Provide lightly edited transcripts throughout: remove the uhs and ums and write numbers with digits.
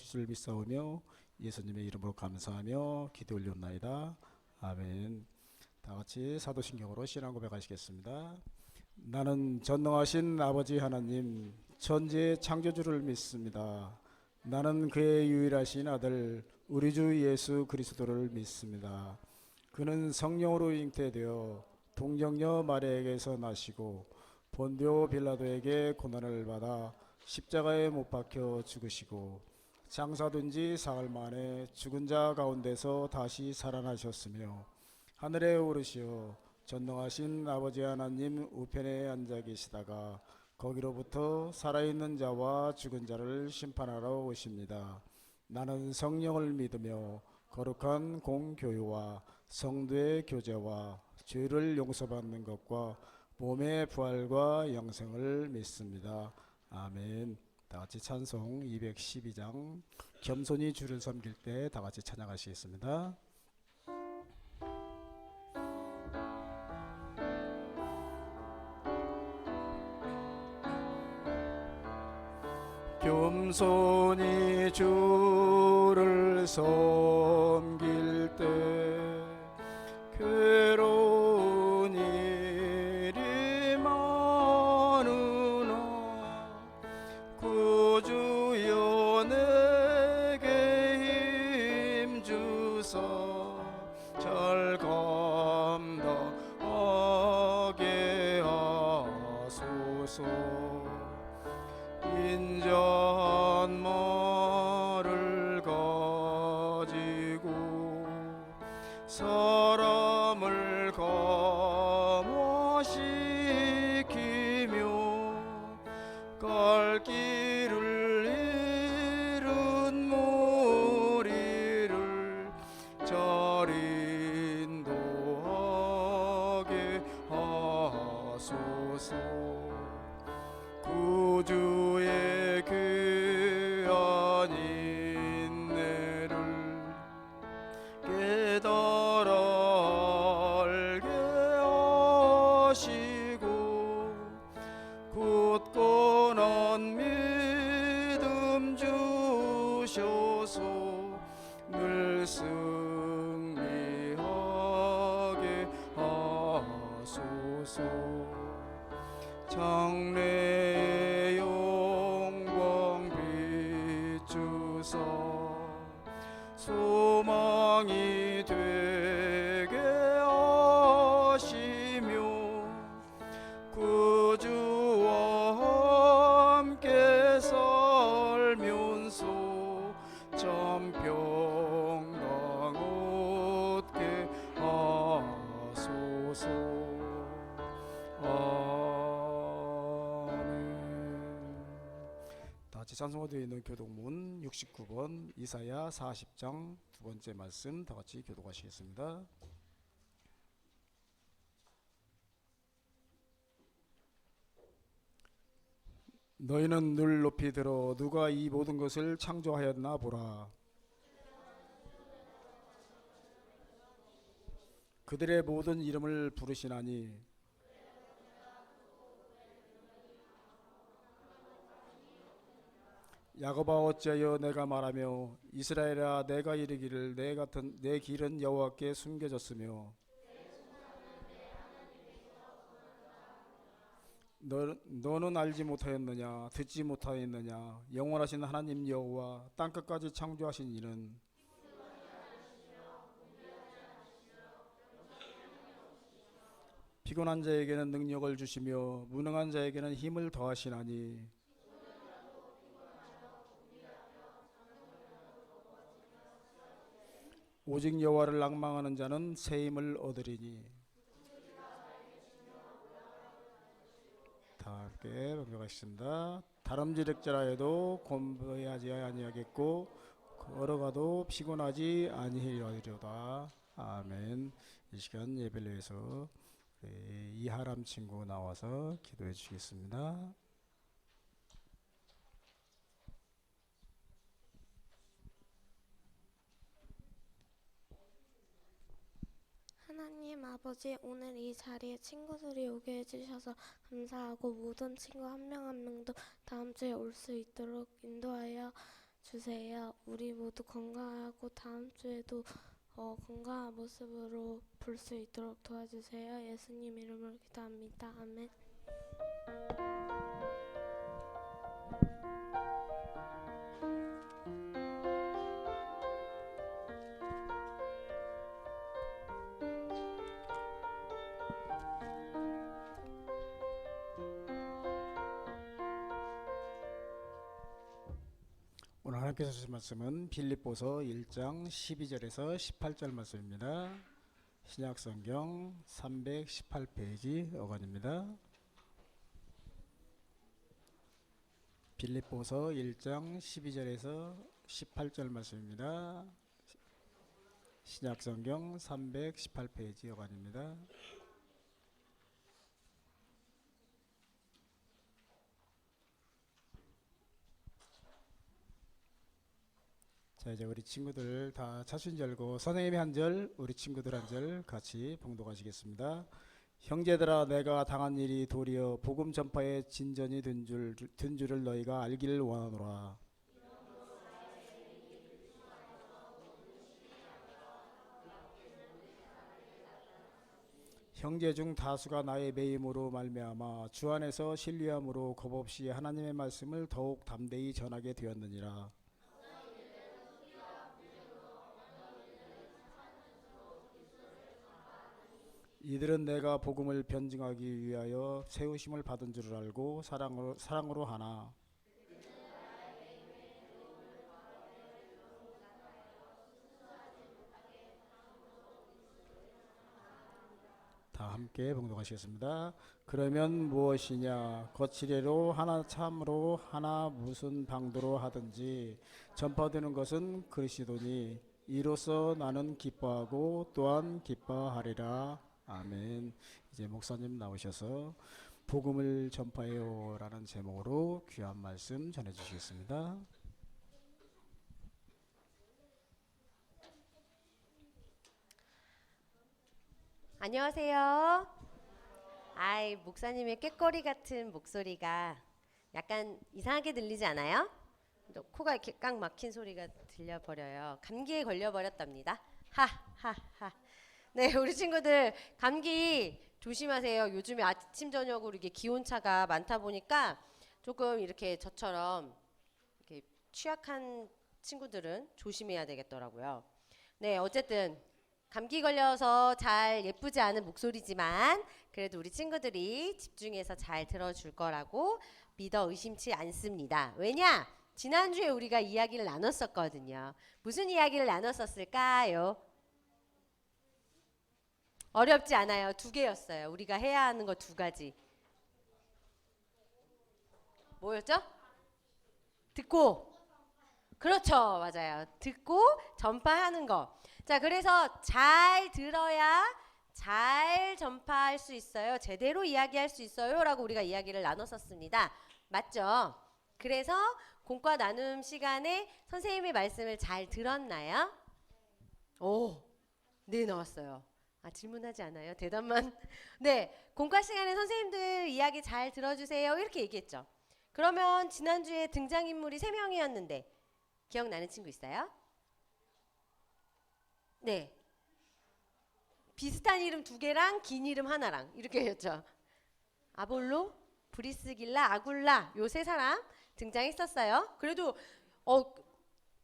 주실 줄 믿사오며 예수님의 이름으로 감사하며 기도 올렸나이다. 아멘. 다 같이 사도신경으로 신앙 고백하시겠습니다. 나는 전능하신 아버지 하나님 천지의 창조주를 믿습니다. 나는 그의 유일하신 아들 우리 주 예수 그리스도를 믿습니다. 그는 성령으로 잉태되어 동정녀 마리아에게서 나시고 본디오 빌라도에게 고난을 받아 십자가에 못 박혀 죽으시고 장사된 지 사흘 만에 죽은 자 가운데서 다시 살아나셨으며 하늘에 오르시어 전능하신 아버지 하나님 우편에 앉아 계시다가 거기로부터 살아있는 자와 죽은 자를 심판하러 오십니다. 나는 성령을 믿으며 거룩한 공교회와 성도의 교제와 죄를 용서받는 것과 몸의 부활과 영생을 믿습니다. 아멘. 다 같이 찬송 212장 겸손히 주를 섬길 때 다 같이 찬양하시겠습니다. 겸손히 주를 섬길 때 괴로운 일이 많으나 구주여 내게 힘주사 잘 감당하게 하소서. 인자한 말을 가지고 사람을 감화시키며 갈 길을 잃은 무리를 잘 인도하게 하소서. 구주의 귀한 인내를 깨달아 알게 하시고 굳건한 믿음 주셔서 늘 승리하게 하소서. 장래의 영광 비추사 소망이 되게 하시며 구주와 함께 살면서 참 평강 얻게 하소서. 찬송어되어 있는 교독문 69번 이사야 40장 두 번째 말씀 다 같이 교독하시겠습니다. 너희는 늘 높이 들어 누가 이 모든 것을 창조하였나 보라. 그들의 모든 이름을 부르시나니 야곱아 어찌하여 내가 말하며 이스라엘아 내가 이르기를 내 길은 여호와께 숨겨졌으며 너는 알지 못하였느냐 듣지 못하였느냐 영원하신 하나님 여호와 땅끝까지 창조하신 이는 피곤한 자에게는 능력을 주시며 무능한 자에게는 힘을 더하시나니 오직 여호와를 낭망하는 자는 새 힘을 얻으리니. 다 함께 번역하겠습니다. 다름질했자라 해도 곤배하지 아니하겠고 걸어가도 피곤하지 아니하리로다. 아멘. 이 시간 예배를 위해서 이하람 친구 나와서 기도해 주시겠습니다. 하나님 아버지, 오늘 이 자리에 친구들이 오게 해주셔서 감사하고 모든 친구 한 명 한 명도 다음 주에 올 수 있도록 인도하여 주세요. 우리 모두 건강하고 다음 주에도 건강한 모습으로 볼 수 있도록 도와주세요. 예수님 이름으로 기도합니다. 아멘. 오늘 하나님께서 주신 말씀은 빌립보서 1장 12절에서 18절 말씀입니다. 신약성경 318페이지 어간입니다. 빌립보서 1장 12절에서 18절 말씀입니다. 신약성경 318페이지 어간입니다. 자, 이제 우리 친구들 다 차순 열고 선생님이 한 절, 우리 친구들 한 절 같이 봉독하시겠습니다. 형제들아, 내가 당한 일이 도리어 복음 전파에 진전이 된 줄을 너희가 알기를 원하노라. 형제 중 다수가 나의 매임으로 말미암아 주 안에서 신뢰함으로 겁없이 하나님의 말씀을 더욱 담대히 전하게 되었느니라. 이들은 내가 복음을 변증하기 위하여 세우심을 받은 줄을 알고 사랑으로 하나. 다 함께 봉독하시겠습니다. 그러면 무엇이냐? 거칠애로 하나 참으로 하나 무슨 방도로 하든지 전파되는 것은 그리스도니 이로써 나는 기뻐하고 또한 기뻐하리라. 아멘. 이제 목사님 나오셔서 복음을 전파해요라는 제목으로 귀한 말씀 전해 주시겠습니다. 안녕하세요. 아이, 목사님의 꾀꼬리 같은 목소리가 약간 이상하게 들리지 않아요? 코가 이렇게 꽉 막힌 소리가 들려버려요. 감기에 걸려버렸답니다. 하하하. 네, 우리 친구들 감기 조심하세요. 요즘에 아침 저녁으로 이게 기온차가 많다 보니까 조금 이렇게 저처럼 이렇게 취약한 친구들은 조심해야 되겠더라고요. 네, 어쨌든 감기 걸려서 잘 예쁘지 않은 목소리지만 그래도 우리 친구들이 집중해서 잘 들어줄 거라고 믿어 의심치 않습니다. 왜냐? 지난주에 우리가 이야기를 나눴었거든요. 무슨 이야기를 나눴었을까요? 어렵지 않아요. 2개였어요. 우리가 해야 하는 거 2가지. 뭐였죠? 듣고. 그렇죠. 맞아요. 듣고 전파하는 거. 자, 그래서 잘 들어야 잘 전파할 수 있어요. 제대로 이야기할 수 있어요. 라고 우리가 이야기를 나눴었습니다. 맞죠? 그래서 공과 나눔 시간에 선생님의 말씀을 잘 들었나요? 오, 네, 나왔어요. 아, 질문하지 않아요? 대답만. 네, 공과 시간에 선생님들 이야기 잘 들어주세요. 이렇게 얘기했죠. 그러면 지난주에 등장인물이 3명이었는데 기억나는 친구 있어요? 네. 비슷한 이름 2개랑 긴 이름 하나랑 이렇게 했죠. 아볼로, 브리스길라, 아굴라 요 3사람 등장했었어요. 그래도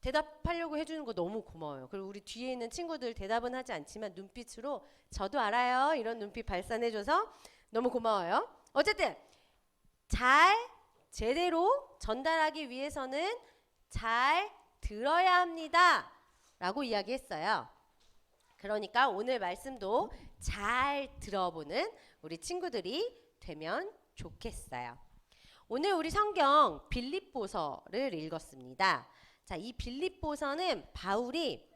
대답하려고 해주는 거 너무 고마워요. 그리고 우리 뒤에 있는 친구들 대답은 하지 않지만 눈빛으로 저도 알아요 이런 눈빛 발산해줘서 너무 고마워요. 어쨌든 잘 제대로 전달하기 위해서는 잘 들어야 합니다 라고 이야기했어요. 그러니까 오늘 말씀도 잘 들어보는 우리 친구들이 되면 좋겠어요. 오늘 우리 성경 빌립보서를 읽었습니다. 자, 이 빌립보서는 바울이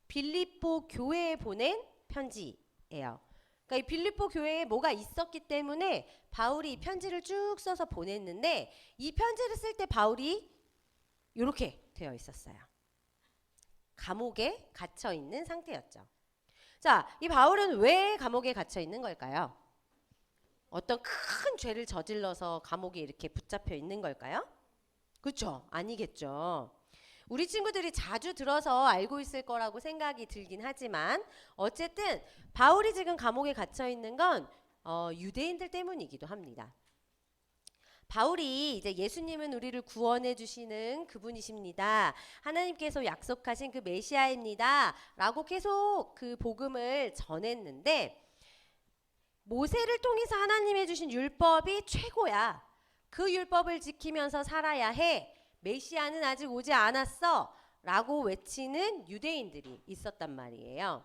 빌립보 교회에 보낸 편지예요. 그러니까 이 빌립보 교회에 뭐가 있었기 때문에 바울이 이 편지를 쭉 써서 보냈는데 이 편지를 쓸 때 바울이 이렇게 되어 있었어요. 감옥에 갇혀 있는 상태였죠. 자, 이 바울은 왜 감옥에 갇혀 있는 걸까요? 어떤 큰 죄를 저질러서 감옥에 이렇게 붙잡혀 있는 걸까요? 그렇죠? 아니겠죠. 우리 친구들이 자주 들어서 알고 있을 거라고 생각이 들긴 하지만 어쨌든 바울이 지금 감옥에 갇혀 있는 건 유대인들 때문이기도 합니다. 바울이 이제 예수님은 우리를 구원해 주시는 그분이십니다. 하나님께서 약속하신 그 메시아입니다. 라고 계속 그 복음을 전했는데 모세를 통해서 하나님이 주신 율법이 최고야. 그 율법을 지키면서 살아야 해. 메시아는 아직 오지 않았어. 라고 외치는 유대인들이 있었단 말이에요.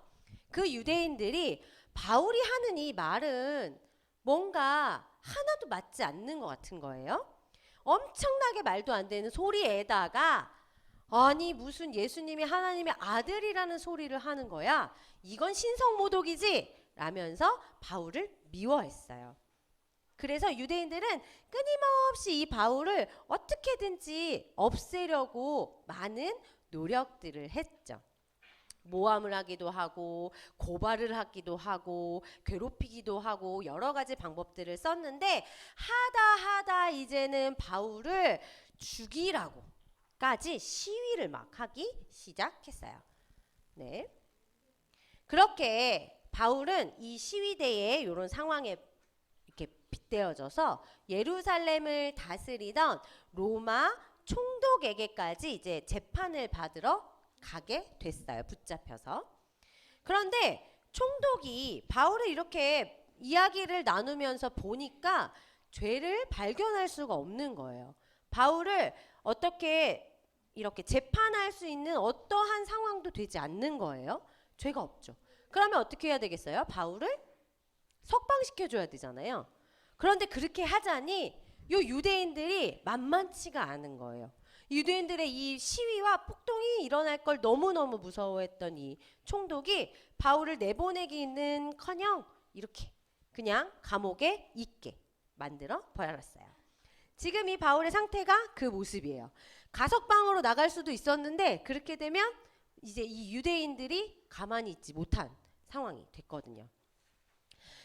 그 유대인들이 바울이 하는 이 말은 뭔가 하나도 맞지 않는 것 같은 거예요. 엄청나게 말도 안 되는 소리에다가 아니 무슨 예수님이 하나님의 아들이라는 소리를 하는 거야. 이건 신성모독이지 라면서 바울을 미워했어요. 그래서 유대인들은 끊임없이 이 바울을 어떻게든지 없애려고 많은 노력들을 했죠. 모함을 하기도 하고 고발을 하기도 하고 괴롭히기도 하고 여러 가지 방법들을 썼는데 하다 이제는 바울을 죽이라고까지 시위를 막 하기 시작했어요. 네. 그렇게 바울은 이 시위대의 이런 상황에 이렇게 빗대어져서 예루살렘을 다스리던 로마 총독에게까지 이제 재판을 받으러 가게 됐어요. 붙잡혀서. 그런데 총독이 바울을 이렇게 이야기를 나누면서 보니까 죄를 발견할 수가 없는 거예요. 바울을 어떻게 이렇게 재판할 수 있는 어떠한 상황도 되지 않는 거예요. 죄가 없죠. 그러면 어떻게 해야 되겠어요? 바울을 석방시켜줘야 되잖아요. 그런데 그렇게 하자니 요 유대인들이 만만치가 않은 거예요. 유대인들의 이 시위와 폭동이 일어날 걸 너무너무 무서워했던 이 총독이 바울을 내보내기는커녕 이렇게 그냥 감옥에 있게 만들어 버렸어요. 지금 이 바울의 상태가 그 모습이에요. 가석방으로 나갈 수도 있었는데 그렇게 되면 이제 이 유대인들이 가만히 있지 못한 상황이 됐거든요.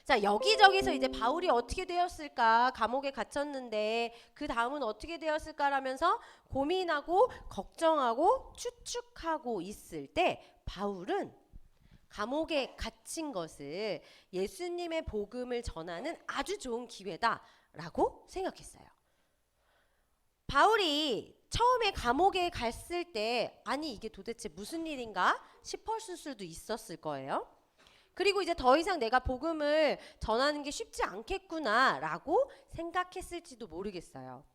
자, 여기저기서 이제 바울이 어떻게 되었을까, 감옥에 갇혔는데 그 다음은 어떻게 되었을까라면서 고민하고 걱정하고 추측하고 있을 때 바울은 감옥에 갇힌 것을 예수님의 복음을 전하는 아주 좋은 기회다라고 생각했어요. 바울이 처음에 감옥에 갔을 때 아니 이게 도대체 무슨 일인가 싶었을 수도 있었을 거예요. 그리고 이제 더 이상 내가 복음을 전하는 게 쉽지 않겠구나라고 생각했을지도 모르겠어요.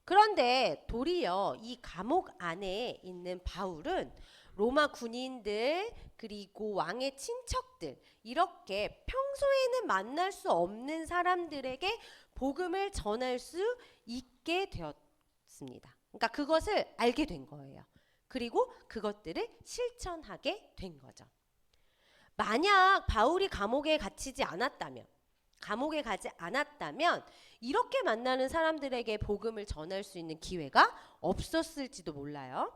그런데 도리어 이 감옥 안에 있는 바울은 로마 군인들 그리고 왕의 친척들 이렇게 평소에는 만날 수 없는 사람들에게 복음을 전할 수 있게 되었습니다. 그러니까 그것을 알게 된 거예요. 그리고 그것들을 실천하게 된 거죠. 만약 바울이 감옥에 갇히지 않았다면, 감옥에 가지 않았다면 이렇게 만나는 사람들에게 복음을 전할 수 있는 기회가 없었을지도 몰라요.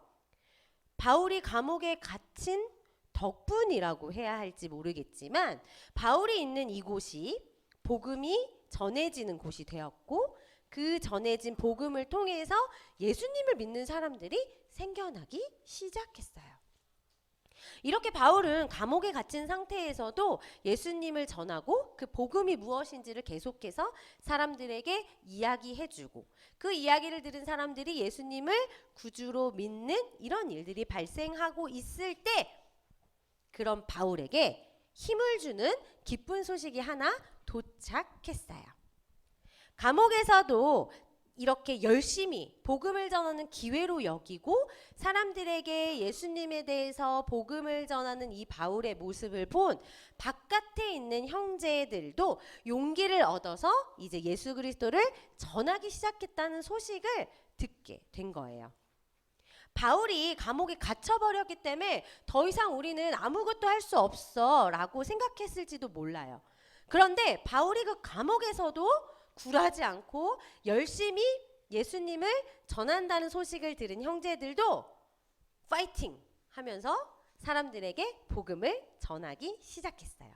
바울이 감옥에 갇힌 덕분이라고 해야 할지 모르겠지만 바울이 있는 이곳이 복음이 전해지는 곳이 되었고 그 전해진 복음을 통해서 예수님을 믿는 사람들이 생겨나기 시작했어요. 이렇게 바울은 감옥에 갇힌 상태에서도 예수님을 전하고 그 복음이 무엇인지를 계속해서 사람들에게 이야기해주고 그 이야기를 들은 사람들이 예수님을 구주로 믿는 이런 일들이 발생하고 있을 때 그런 바울에게 힘을 주는 기쁜 소식이 하나 도착했어요. 감옥에서도 이렇게 열심히 복음을 전하는 기회로 여기고 사람들에게 예수님에 대해서 복음을 전하는 이 바울의 모습을 본 바깥에 있는 형제들도 용기를 얻어서 이제 예수 그리스도를 전하기 시작했다는 소식을 듣게 된 거예요. 바울이 감옥에 갇혀버렸기 때문에 더 이상 우리는 아무것도 할 수 없어 라고 생각했을지도 몰라요. 그런데 바울이 그 감옥에서도 굴하지 않고 열심히 예수님을 전한다는 소식을 들은 형제들도 파이팅 하면서 사람들에게 복음을 전하기 시작했어요.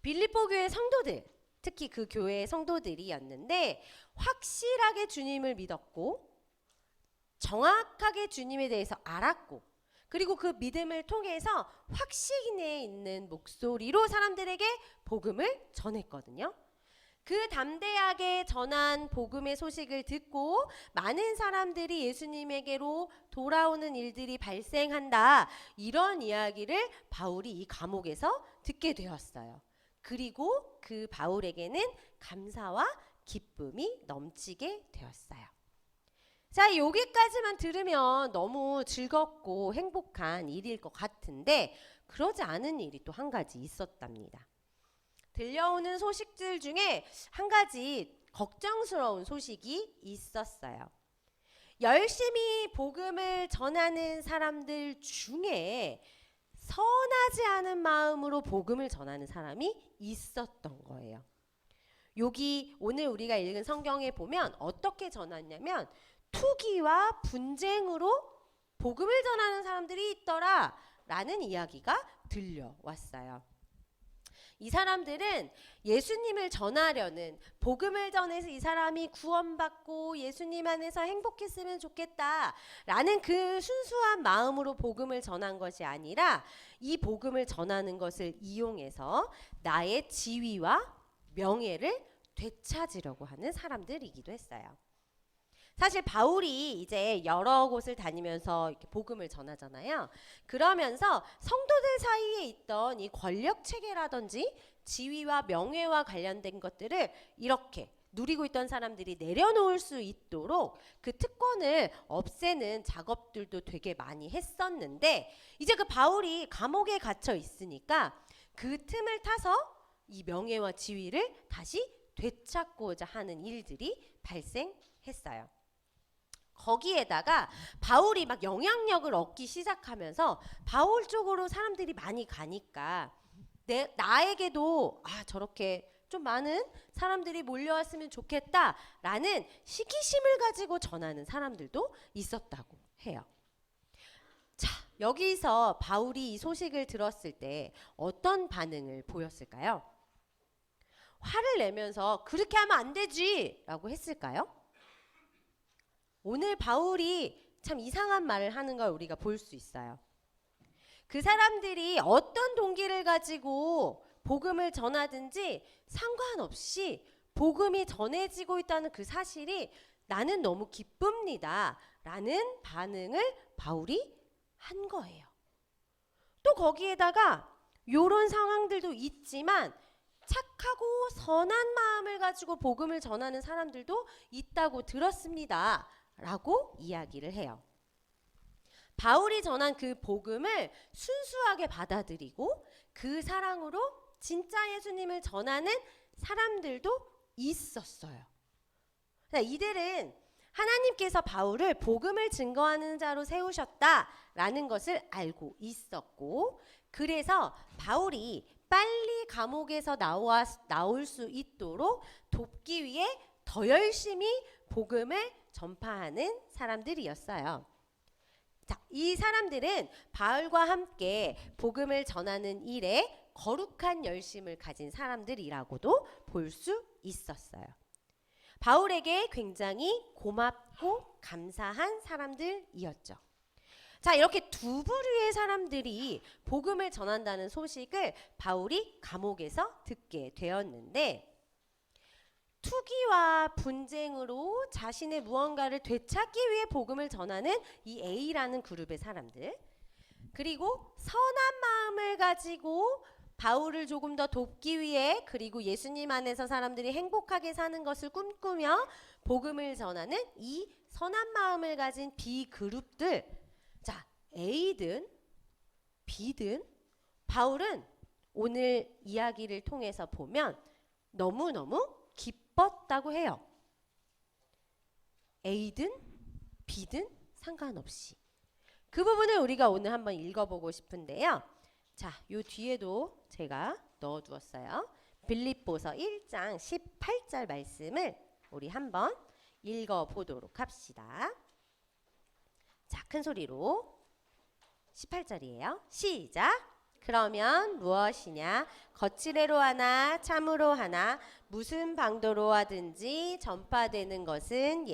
빌립보 교회 성도들, 특히 그 교회의 성도들이었는데 확실하게 주님을 믿었고 정확하게 주님에 대해서 알았고 그리고 그 믿음을 통해서 확신에 있는 목소리로 사람들에게 복음을 전했거든요. 그 담대하게 전한 복음의 소식을 듣고 많은 사람들이 예수님에게로 돌아오는 일들이 발생한다. 이런 이야기를 바울이 이 감옥에서 듣게 되었어요. 그리고 그 바울에게는 감사와 기쁨이 넘치게 되었어요. 자, 여기까지만 들으면 너무 즐겁고 행복한 일일 것 같은데 그러지 않은 일이 또 한 가지 있었답니다. 들려오는 소식들 중에 한 가지 걱정스러운 소식이 있었어요. 열심히 복음을 전하는 사람들 중에 선하지 않은 마음으로 복음을 전하는 사람이 있었던 거예요. 여기 오늘 우리가 읽은 성경에 보면 어떻게 전하냐면 투기와 분쟁으로 복음을 전하는 사람들이 있더라 라는 이야기가 들려왔어요. 이 사람들은 예수님을 전하려는 복음을 전해서 이 사람이 구원받고 예수님 안에서 행복했으면 좋겠다 라는 그 순수한 마음으로 복음을 전한 것이 아니라 이 복음을 전하는 것을 이용해서 나의 지위와 명예를 되찾으려고 하는 사람들이기도 했어요. 사실 바울이 이제 여러 곳을 다니면서 이렇게 복음을 전하잖아요. 그러면서 성도들 사이에 있던 이 권력 체계라든지 지위와 명예와 관련된 것들을 이렇게 누리고 있던 사람들이 내려놓을 수 있도록 그 특권을 없애는 작업들도 되게 많이 했었는데 이제 그 바울이 감옥에 갇혀 있으니까 그 틈을 타서 이 명예와 지위를 다시 되찾고자 하는 일들이 발생했어요. 거기에다가 바울이 막 영향력을 얻기 시작하면서 바울 쪽으로 사람들이 많이 가니까 나에게도 저렇게 좀 많은 사람들이 몰려왔으면 좋겠다라는 시기심을 가지고 전하는 사람들도 있었다고 해요. 자, 여기서 바울이 이 소식을 들었을 때 어떤 반응을 보였을까요? 화를 내면서 그렇게 하면 안 되지 라고 했을까요? 오늘 바울이 참 이상한 말을 하는 걸 우리가 볼 수 있어요. 그 사람들이 어떤 동기를 가지고 복음을 전하든지 상관없이 복음이 전해지고 있다는 그 사실이 나는 너무 기쁩니다 라는 반응을 바울이 한 거예요. 또 거기에다가 이런 상황들도 있지만 착하고 선한 마음을 가지고 복음을 전하는 사람들도 있다고 들었습니다 라고 이야기를 해요. 바울이 전한 그 복음을 순수하게 받아들이고 그 사랑으로 진짜 예수님을 전하는 사람들도 있었어요. 이들은 하나님께서 바울을 복음을 증거하는 자로 세우셨다라는 것을 알고 있었고 그래서 바울이 빨리 감옥에서 나올 수 있도록 돕기 위해 더 열심히 복음을 전파하는 사람들이었어요. 자, 이 사람들은 바울과 함께 복음을 전하는 일에 거룩한 열심을 가진 사람들이라고도 볼 수 있었어요. 바울에게 굉장히 고맙고 감사한 사람들이었죠. 자, 이렇게 두 부류의 사람들이 복음을 전한다는 소식을 바울이 감옥에서 듣게 되었는데 투기와 분쟁으로 자신의 무언가를 되찾기 위해 복음을 전하는 이 A라는 그룹의 사람들 그리고 선한 마음을 가지고 바울을 조금 더 돕기 위해 그리고 예수님 안에서 사람들이 행복하게 사는 것을 꿈꾸며 복음을 전하는 이 선한 마음을 가진 B 그룹들 자 A든 B든 바울은 오늘 이야기를 통해서 보면 너무너무 기뻤다고 해요. A든 B든 상관없이 그 부분을 우리가 오늘 한번 읽어보고 싶은데요. 자, 요 뒤에도 제가 넣어두었어요. 빌립보서 1장 18절 말씀을 우리 한번 읽어보도록 합시다. 자, 큰 소리로 18절이에요. 시작! 그러면 무엇이냐? 거칠애로 하나 참으로 하나 무슨 방도로 하든지 전파되는 것은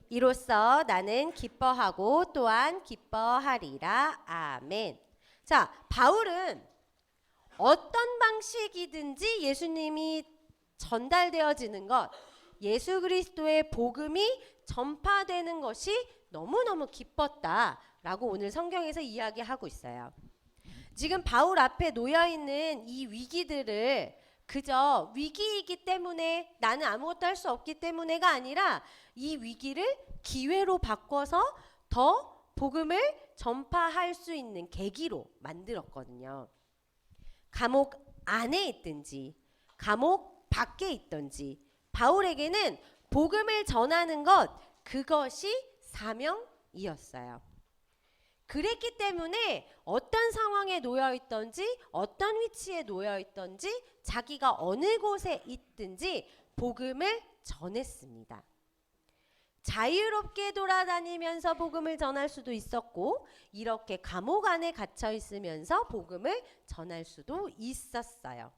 이로써 나는 기뻐하고 또한 기뻐하리라. 아멘. 자, 바울은 어떤 방식이든지 예수님이 전달되어지는 것, 예수 그리스도의 복음이 전파되는 것이 너무너무 기뻤다라고 오늘 성경에서 이야기하고 있어요. 지금 바울 앞에 놓여있는 이 위기들을 그저 위기이기 때문에 나는 아무것도 할 수 없기 때문에가 아니라 이 위기를 기회로 바꿔서 더 복음을 전파할 수 있는 계기로 만들었거든요. 감옥 안에 있든지 감옥 밖에 있든지 바울에게는 복음을 전하는 것, 그것이 사명이었어요. 그랬기 때문에 어떤 상황에 놓여 있든지 어떤 위치에 놓여 있든지 자기가 어느 곳에 있든지 복음을 전했습니다. 자유롭게 돌아다니면서 복음을 전할 수도 있었고 이렇게 감옥 안에 갇혀 있으면서 복음을 전할 수도 있었어요.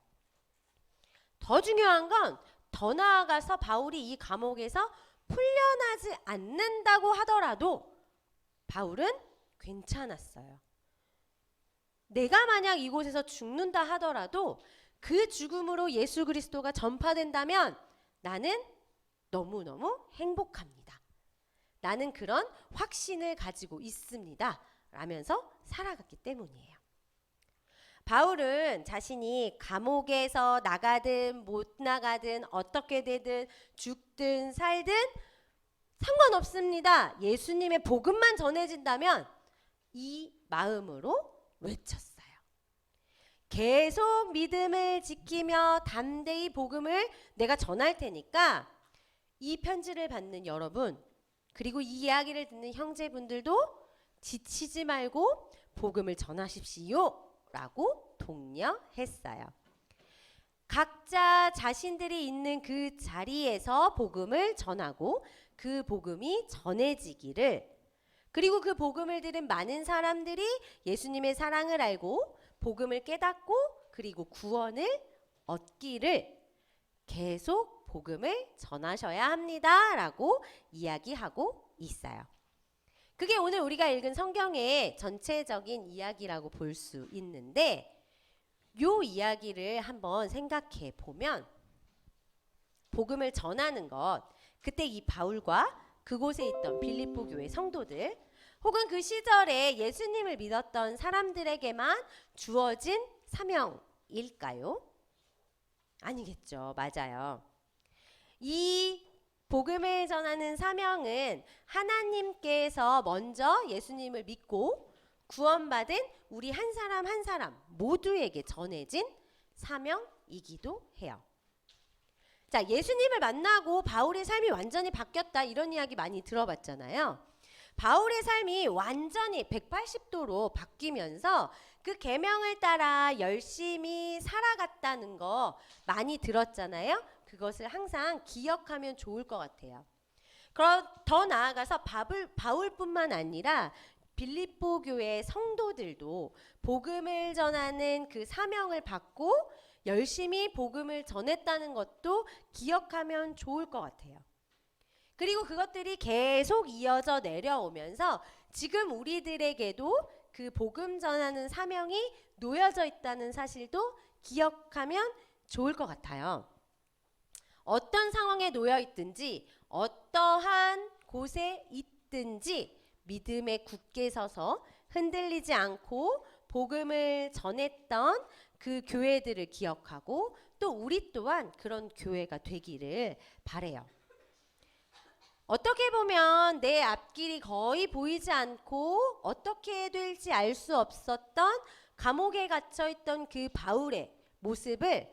더 중요한 건 더 나아가서 바울이 이 감옥에서 풀려나지 않는다고 하더라도 바울은 괜찮았어요. 내가 만약 이곳에서 죽는다 하더라도 그 죽음으로 예수 그리스도가 전파된다면 나는 너무너무 행복합니다. 나는 그런 확신을 가지고 있습니다. 라면서 살아갔기 때문이에요. 바울은 자신이 감옥에서 나가든 못 나가든 어떻게 되든 죽든 살든 상관없습니다. 예수님의 복음만 전해진다면 이 마음으로 외쳤어요. 계속 믿음을 지키며 담대히 복음을 내가 전할 테니까 이 편지를 받는 여러분, 그리고 이 이야기를 듣는 형제분들도 지치지 말고 복음을 전하십시오 라고 독려했어요. 각자 자신들이 있는 그 자리에서 복음을 전하고 그 복음이 전해지기를, 그리고 그 복음을 들은 많은 사람들이 예수님의 사랑을 알고 복음을 깨닫고 그리고 구원을 얻기를 계속 복음을 전하셔야 합니다 라고 이야기하고 있어요. 그게 오늘 우리가 읽은 성경의 전체적인 이야기라고 볼 수 있는데, 요 이야기를 한번 생각해 보면 복음을 전하는 것, 그때 이 바울과 그곳에 있던 빌립보 교회 성도들 혹은 그 시절에 예수님을 믿었던 사람들에게만 주어진 사명일까요? 아니겠죠. 맞아요. 이 복음을 전하는 사명은 하나님께서 먼저 예수님을 믿고 구원받은 우리 한 사람 한 사람 모두에게 전해진 사명이기도 해요. 자, 예수님을 만나고 바울의 삶이 완전히 바뀌었다 이런 이야기 많이 들어봤잖아요. 바울의 삶이 완전히 180도로 바뀌면서 그 계명을 따라 열심히 살아갔다는 거 많이 들었잖아요. 그것을 항상 기억하면 좋을 것 같아요. 그럼 더 나아가서 바울뿐만 아니라 빌립보 교회 성도들도 복음을 전하는 그 사명을 받고 열심히 복음을 전했다는 것도 기억하면 좋을 것 같아요. 그리고 그것들이 계속 이어져 내려오면서 지금 우리들에게도 그 복음 전하는 사명이 놓여져 있다는 사실도 기억하면 좋을 것 같아요. 어떤 상황에 놓여 있든지 어떠한 곳에 있든지 믿음에 굳게 서서 흔들리지 않고 복음을 전했던 그 교회들을 기억하고 또 우리 또한 그런 교회가 되기를 바래요. 어떻게 보면 내 앞길이 거의 보이지 않고 어떻게 될지 알 수 없었던 감옥에 갇혀있던 그 바울의 모습을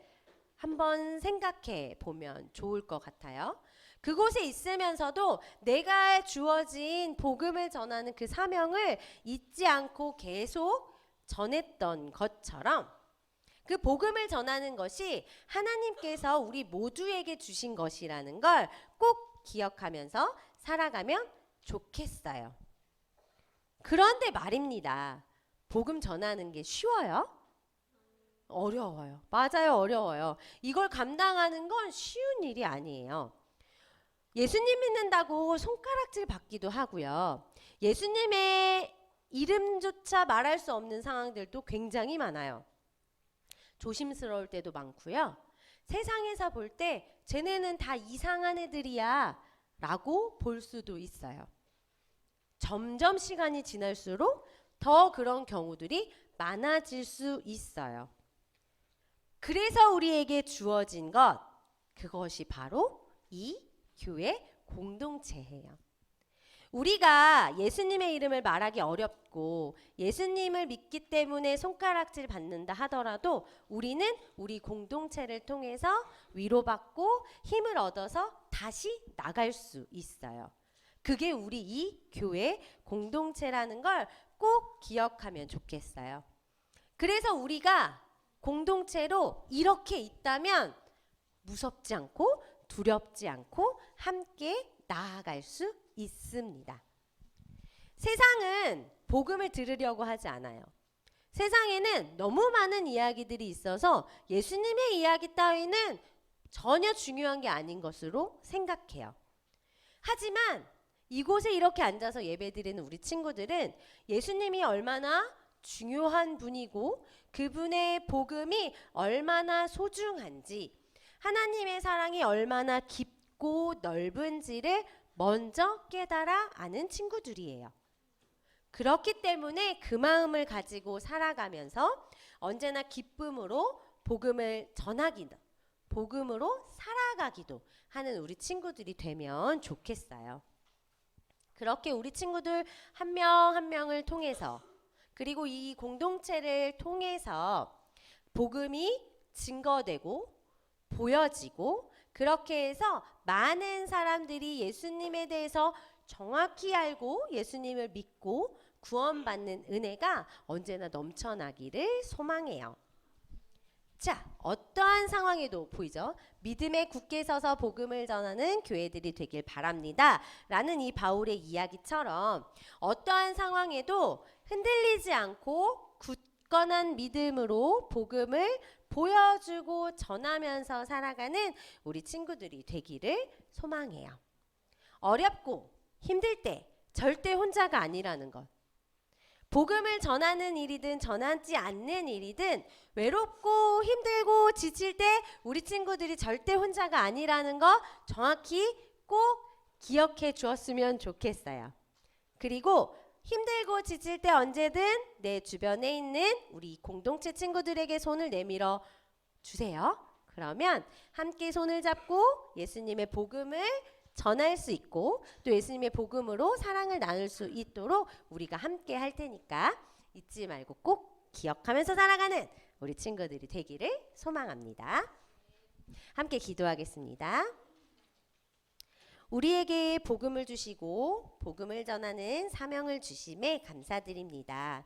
한번 생각해 보면 좋을 것 같아요. 그곳에 있으면서도 내가 주어진 복음을 전하는 그 사명을 잊지 않고 계속 전했던 것처럼 그 복음을 전하는 것이 하나님께서 우리 모두에게 주신 것이라는 걸 꼭 기억하면서 살아가면 좋겠어요. 그런데 말입니다. 복음 전하는 게 쉬워요? 어려워요. 맞아요, 어려워요. 이걸 감당하는 건 쉬운 일이 아니에요. 예수님 믿는다고 손가락질 받기도 하고요. 예수님의 이름조차 말할 수 없는 상황들도 굉장히 많아요. 조심스러울 때도 많고요. 세상에서 볼 때 쟤네는 다 이상한 애들이야 라고 볼 수도 있어요. 점점 시간이 지날수록 더 그런 경우들이 많아질 수 있어요. 그래서 우리에게 주어진 것, 그것이 바로 이 교회 공동체예요. 우리가 예수님의 이름을 말하기 어렵고 예수님을 믿기 때문에 손가락질 받는다 하더라도 우리는 우리 공동체를 통해서 위로받고 힘을 얻어서 다시 나갈 수 있어요. 그게 우리 이 교회 공동체라는 걸 꼭 기억하면 좋겠어요. 그래서 우리가 공동체로 이렇게 있다면 무섭지 않고 두렵지 않고 함께 나아갈 수 있습니다. 세상은 복음을 들으려고 하지 않아요. 세상에는 너무 많은 이야기들이 있어서 예수님의 이야기 따위는 전혀 중요한 게 아닌 것으로 생각해요. 하지만 이곳에 이렇게 앉아서 예배드리는 우리 친구들은 예수님이 얼마나 중요한 분이고 그분의 복음이 얼마나 소중한지 하나님의 사랑이 얼마나 깊고 넓은지를 먼저 깨달아 아는 친구들이에요. 그렇기 때문에 그 마음을 가지고 살아가면서 언제나 기쁨으로 복음을 전하기도, 복음으로 살아가기도 하는 우리 친구들이 되면 좋겠어요. 그렇게 우리 친구들 한 명 한 명을 통해서 그리고 이 공동체를 통해서 복음이 증거되고 보여지고 그렇게 해서 많은 사람들이 예수님에 대해서 정확히 알고 예수님을 믿고 구원받는 은혜가 언제나 넘쳐나기를 소망해요. 자, 어떠한 상황에도 보이죠? 믿음에 굳게 서서 복음을 전하는 교회들이 되길 바랍니다. 라는 이 바울의 이야기처럼 어떠한 상황에도 흔들리지 않고 굳건한 믿음으로 복음을 보여주고 전하면서 살아가는 우리 친구들이 되기를 소망해요. 어렵고 힘들 때 절대 혼자가 아니라는 것. 복음을 전하는 일이든 전하지 않는 일이든 외롭고 힘들고 지칠 때 우리 친구들이 절대 혼자가 아니라는 거 정확히 꼭 기억해 주었으면 좋겠어요. 그리고 힘들고 지칠 때 언제든 내 주변에 있는 우리 공동체 친구들에게 손을 내밀어 주세요. 그러면 함께 손을 잡고 예수님의 복음을 전할 수 있고 또 예수님의 복음으로 사랑을 나눌 수 있도록 우리가 함께 할 테니까 잊지 말고 꼭 기억하면서 살아가는 우리 친구들이 되기를 소망합니다. 함께 기도하겠습니다. 우리에게 복음을 주시고 복음을 전하는 사명을 주심에 감사드립니다.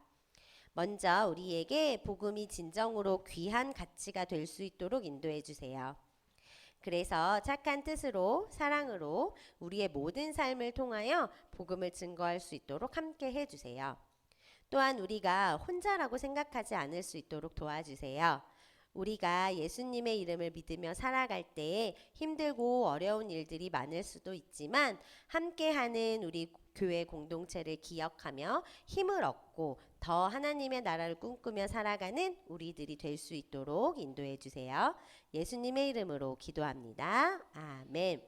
먼저 우리에게 복음이 진정으로 귀한 가치가 될 수 있도록 인도해 주세요. 그래서 착한 뜻으로 사랑으로 우리의 모든 삶을 통하여 복음을 증거할 수 있도록 함께 해주세요. 또한 우리가 혼자라고 생각하지 않을 수 있도록 도와주세요. 우리가 예수님의 이름을 믿으며 살아갈 때 힘들고 어려운 일들이 많을 수도 있지만 함께하는 우리 교회 공동체를 기억하며 힘을 얻고 더 하나님의 나라를 꿈꾸며 살아가는 우리들이 될 수 있도록 인도해 주세요. 예수님의 이름으로 기도합니다. 아멘.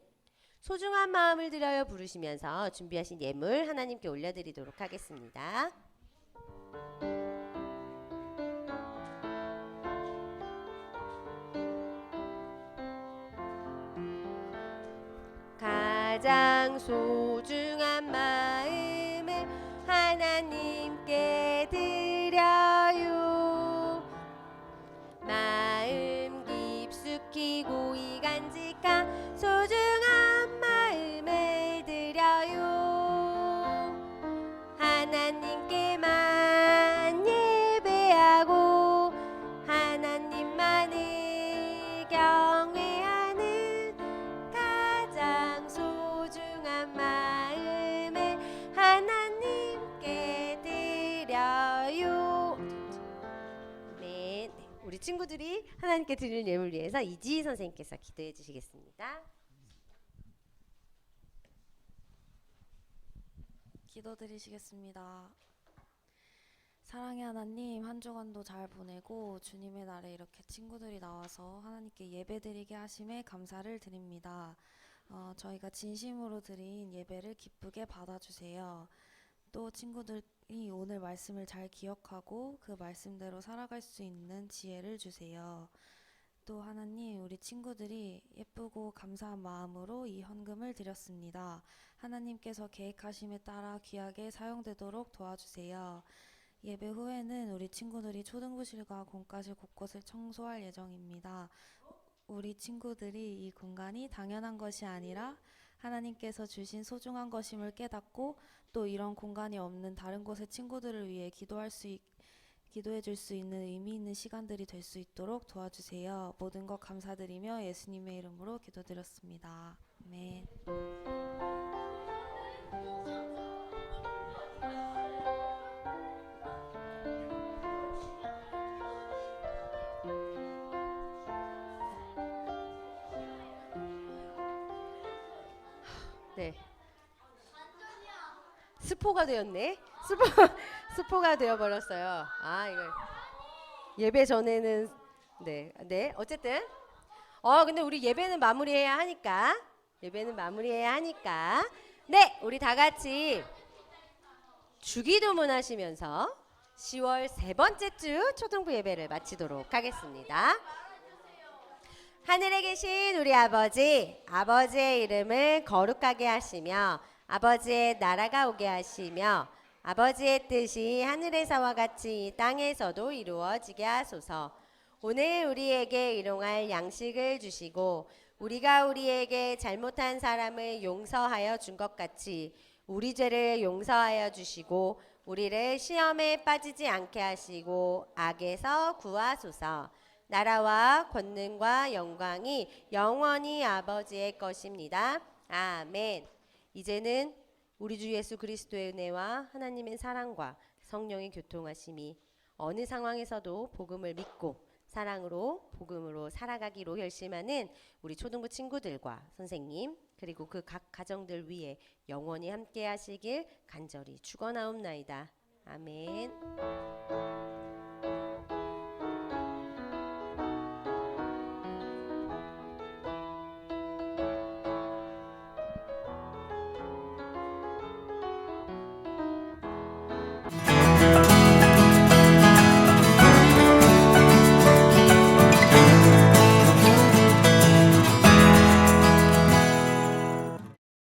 소중한 마음을 들여 부르시면서 준비하신 예물 하나님께 올려드리도록 하겠습니다. 가장 소중한 마음을 하나님께 드려요. 마음 깊숙이 고이 간직한 소중한 마음을 드려요. 하나님께만 예배하고 하나님만을 경외하는 가장 소중한 마음을 하나님께 드려요. 네, 우리 친구들이 하나님께 드릴 예물 위해서 이지희 선생님께서 기도해 주시겠습니다. 기도드리시겠습니다. 사랑의 하나님, 한 주간도 잘 보내고 주님의 날에 이렇게 친구들이 나와서 하나님께 예배드리게 하심에 감사를 드립니다. 저희가 진심으로 드린 예배를 기쁘게 받아주세요. 또 친구들이 오늘 말씀을 잘 기억하고 그 말씀대로 살아갈 수 있는 지혜를 주세요. 또 하나님, 우리 친구들이 예쁘고 감사한 마음으로 이 헌금을 드렸습니다. 하나님께서 계획하심에 따라 귀하게 사용되도록 도와주세요. 예배 후에는 우리 친구들이 초등부실과 공과실 곳곳을 청소할 예정입니다. 우리 친구들이 이 공간이 당연한 것이 아니라 하나님께서 주신 소중한 것임을 깨닫고 또 이런 공간이 없는 다른 곳의 친구들을 위해 기도해 줄 수 있는 의미 있는 시간들이 될 수 있도록 도와주세요. 모든 것 감사드리며 예수님의 이름으로 기도드렸습니다. 아멘. 네. 스포가 되었네. 스포가 되어 버렸어요. 아, 이거 예배 전에는 네. 어쨌든 근데 우리 예배는 마무리해야 하니까. 네, 우리 다 같이 주기도문 하시면서 10월 세 번째 주 초등부 예배를 마치도록 하겠습니다. 하늘에 계신 우리 아버지의 이름을 거룩하게 하시며 아버지의 나라가 오게 하시며 아버지의 뜻이 하늘에서와 같이 이 땅에서도 이루어지게 하소서. 오늘 우리에게 일용할 양식을 주시고 우리가 우리에게 잘못한 사람을 용서하여 준 것 같이 우리 죄를 용서하여 주시고 우리를 시험에 빠지지 않게 하시고 악에서 구하소서. 나라와 권능과 영광이 영원히 아버지의 것입니다. 아멘. 이제는 우리 주 예수 그리스도의 은혜와 하나님의 사랑과 성령의 교통하심이 어느 상황에서도 복음을 믿고 사랑으로 복음으로 살아가기로 결심하는 우리 초등부 친구들과 선생님 그리고 그 각 가정들 위해 영원히 함께 하시길 간절히 축원하옵나이다. 아멘.